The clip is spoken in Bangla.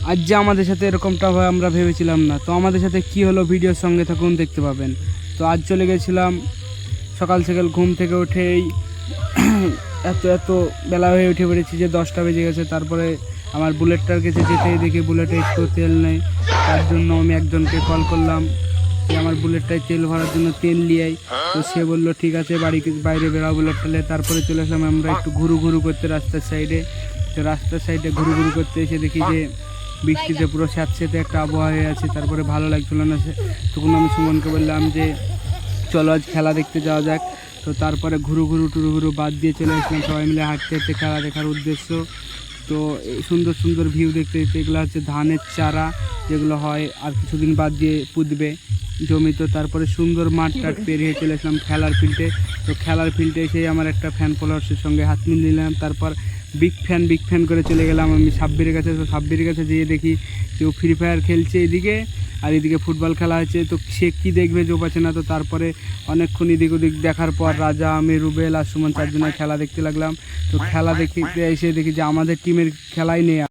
আজ যে আমাদের সাথে এরকমটা হয় আমরা ভেবেছিলাম না। তো আমাদের সাথে কি হলো ভিডিওর সঙ্গে থাকুন, দেখতে পাবেন। তো আজ চলে গেছিলাম সকাল সকাল ঘুম থেকে উঠেই এত বেলা হয়ে উঠে পড়েছি যে 10টা বেজে গেছে। তারপরে আমার বুলেটটার কাছে যেতেই দেখি বুলেটে একটু তেল নেই। তার জন্য আমি একজনকে কল করলাম যে আমার বুলেটটায় তেল ভরার জন্য তেল নিয়ে। তো সে বললো ঠিক আছে, বাইরে বেরাও বুলেটটা নিয়ে। তারপরে চলে আসলাম আমরা একটু ঘুরু করতে রাস্তার সাইডে। তো রাস্তার সাইডে ঘুরু করতে এসে দেখি যে বৃষ্টিতে পুরো স্যাঁতস্যাঁতে একটা আবহাওয়া হয়ে আছে। তারপরে ভালো লাগছিল না। তখন আমি সুমনকে বললাম যে চলো আজ খেলা দেখতে যাওয়া যাক। তো তারপরে ঘুরু বাদ দিয়ে চলে আসলাম সবাই মিলে হাঁটতে হাঁটতে খেলা দেখার উদ্দেশ্য। তো এই সুন্দর সুন্দর ভিউ দেখতে দেখতে, এগুলো হচ্ছে ধানের চারা, যেগুলো হয় আর কিছুদিন বাদ দিয়ে পুঁতবে জমি। তো তারপরে সুন্দর মাঠ টাট পেরিয়ে চলে আসলাম খেলার ফিল্ডে। তো খেলার ফিল্ডে এসেই আমার একটা ফ্যান ফলোয়ার্সের সঙ্গে হাত মিলিয়ে নিলাম। তারপর বিগ ফ্যান করে চলে গেলাম আমি সাব্বিরের কাছে। তো সাব্বিরের কাছে যেয়ে দেখি যে ও ফ্রি ফায়ার খেলছে এদিকে, আর এদিকে ফুটবল খেলা হচ্ছে। তো সে কী দেখবে জো পাচ্ছে না। তো তারপরে অনেকক্ষণ এদিক ওদিক দেখার পর রাজা, আমি, রুবেল আর সুমন 4 জনের খেলা দেখতে লাগলাম। তো খেলা দেখতে এসে দেখি যে আমাদের টিমের খেলাই নেই।